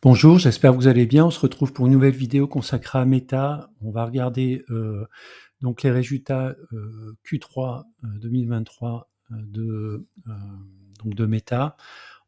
Bonjour, j'espère que vous allez bien. On se retrouve pour une nouvelle vidéo consacrée à Meta. On va regarder, donc les résultats, Q3, 2023, donc de Meta.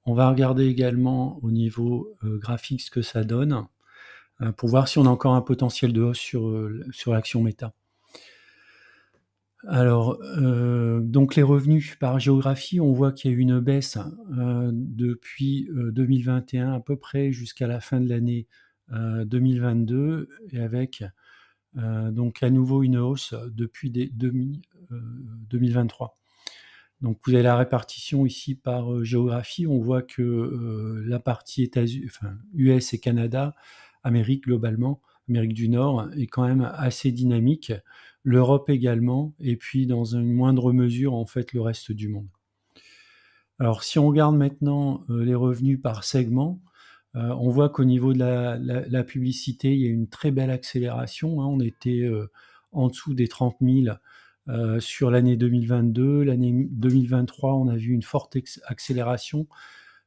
On va regarder également au niveau, graphique ce que ça donne, pour voir si on a encore un potentiel de hausse sur l'action Meta. Alors, donc les revenus par géographie, on voit qu'il y a eu une baisse, depuis, 2021 à peu près jusqu'à la fin de l'année, 2022 et avec, donc à nouveau une hausse depuis 2023. Donc vous avez la répartition ici par, géographie. On voit que, la partie US et Canada, Amérique globalement, Amérique du Nord est quand même assez dynamique, l'Europe également et puis dans une moindre mesure, en fait, le reste du monde. Alors si on regarde maintenant, les revenus par segment, on voit qu'au niveau de la publicité, il y a une très belle accélération, hein. On était, en dessous des 30 000 sur l'année 2022. L'année 2023, on a vu une forte accélération.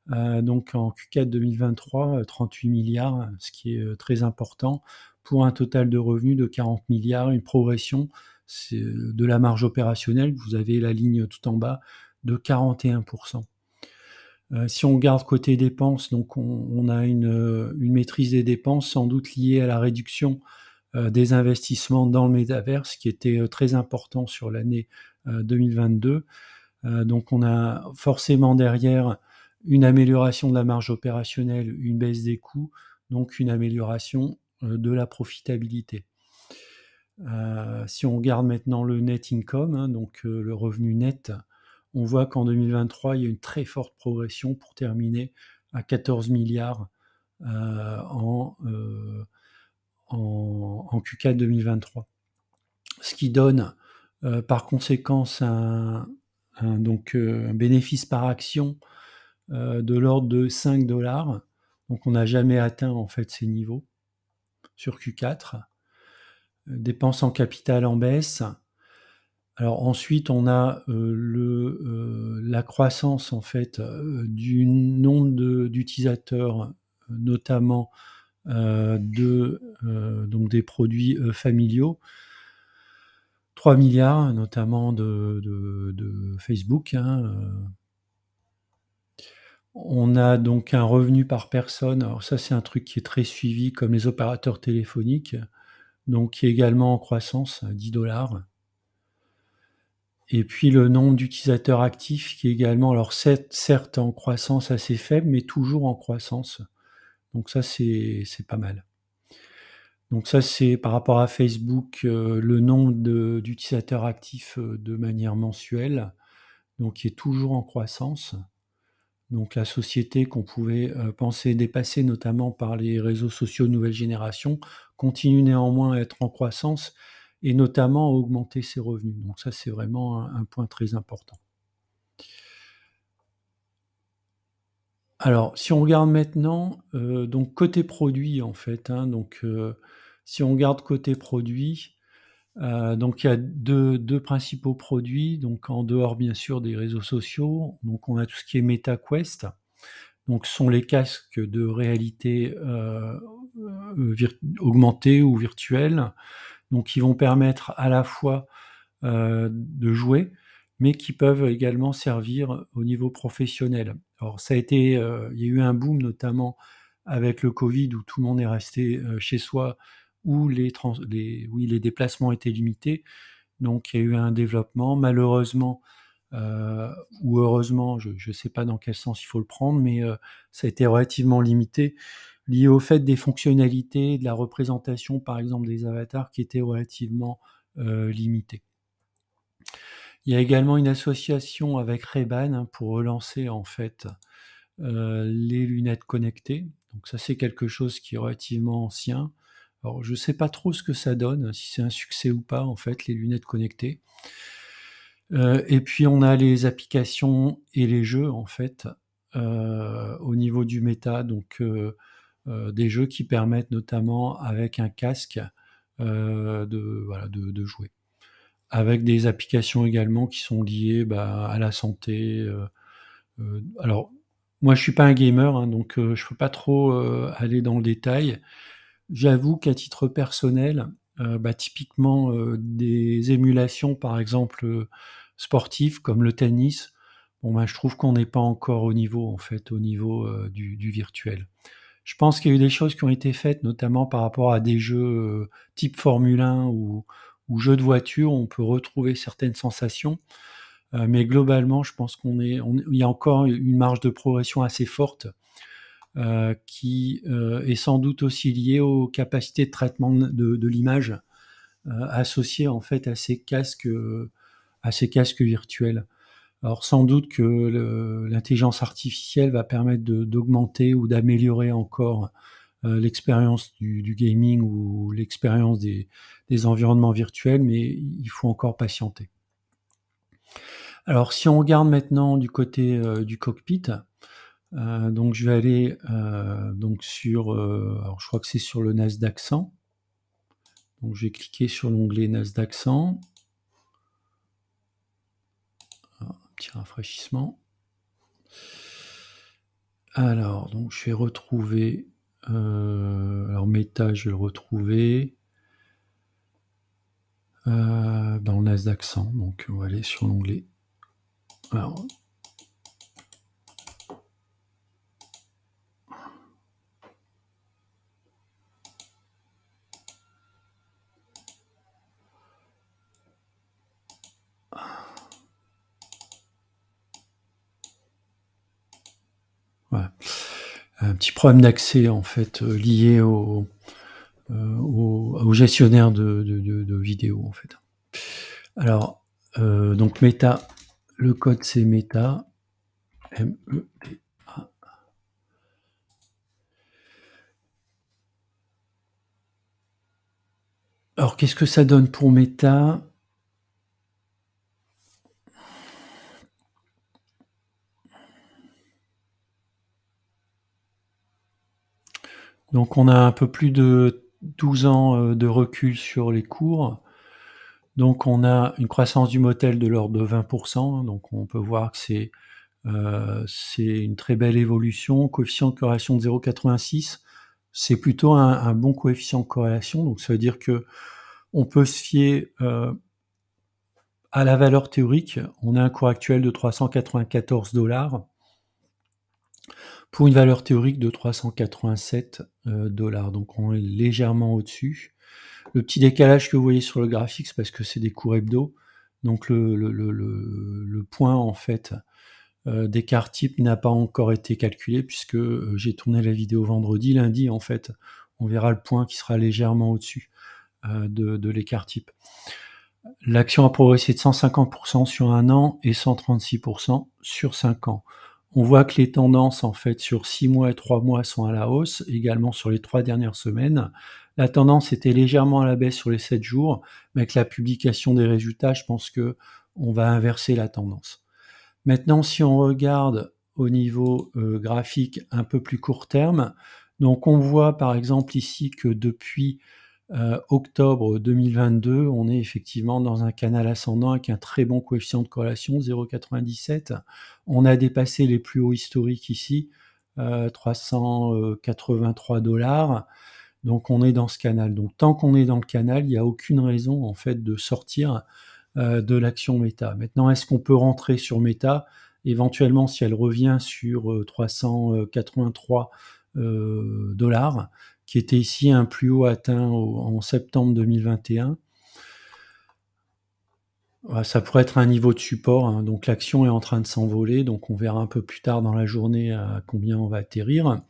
Donc en Q4 2023, 38 000 000 ce qui est, très important pour un total de revenus de 40 000 000 une progression, c'est, de la marge opérationnelle. Vous avez la ligne tout en bas de 41 Si on regarde côté dépenses, donc on a une maîtrise des dépenses sans doute liée à la réduction, des investissements dans le métaverse qui était, très important sur l'année, 2022. Donc on a forcément derrière une amélioration de la marge opérationnelle, une baisse des coûts, donc une amélioration, de la profitabilité. Si on regarde maintenant le net income, hein, donc le revenu net, on voit qu'en 2023, il y a une très forte progression pour terminer à 14 000 000 en Q4 2023. Ce qui donne, par conséquence un bénéfice par action, de l'ordre de 5 $. Donc on n'a jamais atteint en fait ces niveaux sur Q4. Dépenses en capital en baisse. Alors ensuite on a, la croissance en fait, du nombre d'utilisateurs, notamment, donc des produits, familiaux. 3 000 000 notamment de Facebook, hein. On a donc un revenu par personne. Alors ça, c'est un truc qui est très suivi comme les opérateurs téléphoniques, donc qui est également en croissance à 10 $ et puis le nombre d'utilisateurs actifs qui est également alors certes en croissance assez faible, mais toujours en croissance. Donc ça, c'est pas mal. Donc ça, c'est par rapport à Facebook, le nombre d'utilisateurs actifs, de manière mensuelle, donc qui est toujours en croissance. Donc la société qu'on pouvait, penser dépassée notamment par les réseaux sociaux de nouvelle génération, continue néanmoins à être en croissance et notamment à augmenter ses revenus. Donc ça, c'est vraiment un point très important. Alors si on regarde maintenant, donc côté produit en fait, hein, donc si on regarde côté produit, donc il y a deux principaux produits, donc en dehors bien sûr des réseaux sociaux. Donc on a tout ce qui est MetaQuest. Donc ce sont les casques de réalité, augmentée ou virtuelle, donc qui vont permettre à la fois, de jouer, mais qui peuvent également servir au niveau professionnel. Alors ça a été, il y a eu un boom notamment avec le Covid où tout le monde est resté, chez soi, où les déplacements étaient limités. Donc il y a eu un développement. Malheureusement, ou heureusement, je ne sais pas dans quel sens il faut le prendre, mais ça a été relativement limité, lié au fait des fonctionnalités, de la représentation, par exemple, des avatars qui étaient relativement, limitées. Il y a également une association avec Ray-Ban, hein, pour relancer en fait, les lunettes connectées. Donc ça, c'est quelque chose qui est relativement ancien. Alors je ne sais pas trop ce que ça donne, si c'est un succès ou pas en fait, les lunettes connectées. Et puis on a les applications et les jeux en fait, au niveau du méta, donc des jeux qui permettent notamment avec un casque, de jouer. Avec des applications également qui sont liées, à la santé, alors Moi, je suis pas un gamer, hein, donc je peux pas trop, aller dans le détail. J'avoue qu'à titre personnel, typiquement, des émulations, par exemple, sportives comme le tennis, bon, je trouve qu'on n'est pas encore au niveau, en fait, au niveau, du virtuel. Je pense qu'il y a eu des choses qui ont été faites, notamment par rapport à des jeux, type Formule 1 ou jeux de voiture, on peut retrouver certaines sensations. Mais globalement, je pense il y a encore une marge de progression assez forte, qui, est sans doute aussi liée aux capacités de traitement de l'image, associées en fait à ces casques virtuels. Alors sans doute que l'intelligence artificielle va permettre d'augmenter ou d'améliorer encore, l'expérience du gaming ou l'expérience des environnements virtuels, mais il faut encore patienter. Alors si on regarde maintenant du côté, du cockpit, donc je vais aller, donc sur, alors je crois que c'est sur le Nasdaq 100. Donc je vais cliquer sur l'onglet Nasdaq 100. Un petit rafraîchissement. Alors donc je vais retrouver, alors Meta, je vais le retrouver, dans le Nasdaq 100, donc on va aller sur l'onglet. Alors voilà. Un petit problème d'accès en fait, lié au gestionnaire de vidéos en fait. Alors, donc Meta, le code c'est Meta, META. Alors qu'est-ce que ça donne pour Meta? Donc on a un peu plus de 12 ans, de recul sur les cours. Donc on a une croissance du modèle de l'ordre de 20%, donc on peut voir que c'est une très belle évolution. Coefficient de corrélation de 0,86, c'est plutôt un bon coefficient de corrélation, donc ça veut dire qu'on peut se fier, à la valeur théorique. On a un cours actuel de 394 $ pour une valeur théorique de 387 $, donc on est légèrement au-dessus. Le petit décalage que vous voyez sur le graphique, c'est parce que c'est des cours hebdo, donc le point en fait, d'écart type n'a pas encore été calculé puisque, j'ai tourné la vidéo vendredi. Lundi, en fait, on verra le point qui sera légèrement au-dessus, de l'écart type. L'action a progressé de 150% sur 1 an et 136% sur 5 ans. On voit que les tendances, en fait, sur 6 mois et 3 mois sont à la hausse, également sur les 3 dernières semaines. La tendance était légèrement à la baisse sur les 7 jours, mais avec la publication des résultats, je pense qu'on va inverser la tendance. Maintenant, si on regarde au niveau, graphique un peu plus court terme, donc on voit par exemple ici que depuis, octobre 2022, on est effectivement dans un canal ascendant avec un très bon coefficient de corrélation, 0,97. On a dépassé les plus hauts historiques ici, 383 $. Donc on est dans ce canal. Donc tant qu'on est dans le canal, il n'y a aucune raison en fait de sortir, de l'action Meta. Maintenant, est-ce qu'on peut rentrer sur Meta? Éventuellement, si elle revient sur, 383 $, qui était ici un plus haut atteint en septembre 2021. Ça pourrait être un niveau de support, hein, donc l'action est en train de s'envoler, donc on verra un peu plus tard dans la journée à combien on va atterrir.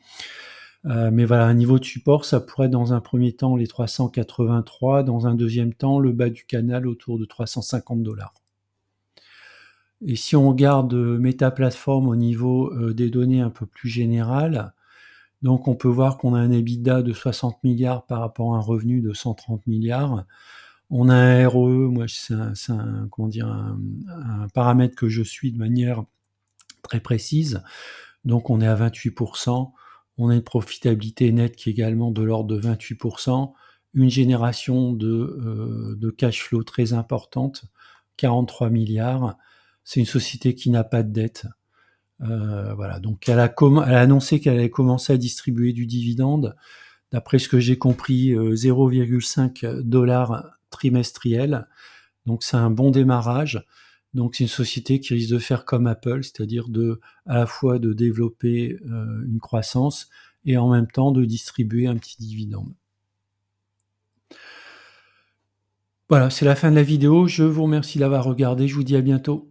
Mais voilà, un niveau de support, ça pourrait être dans un premier temps les 383, dans un deuxième temps le bas du canal autour de 350 $. Et si on regarde Meta Platform au niveau des données un peu plus générales, donc on peut voir qu'on a un EBITDA de 60 milliards par rapport à un revenu de 130 milliards. On a un ROE, moi c'est comment dire, un paramètre que je suis de manière très précise. Donc on est à 28%. On a une profitabilité nette qui est également de l'ordre de 28%. Une génération de cash flow très importante, 43 milliards. C'est une société qui n'a pas de dette. Voilà, donc elle a annoncé qu'elle allait commencer à distribuer du dividende. D'après ce que j'ai compris, 0,5 $ trimestriel. Donc c'est un bon démarrage. Donc c'est une société qui risque de faire comme Apple, c'est-à-dire à la fois de développer une croissance et en même temps de distribuer un petit dividende. Voilà, c'est la fin de la vidéo. Je vous remercie d'avoir regardé. Je vous dis à bientôt.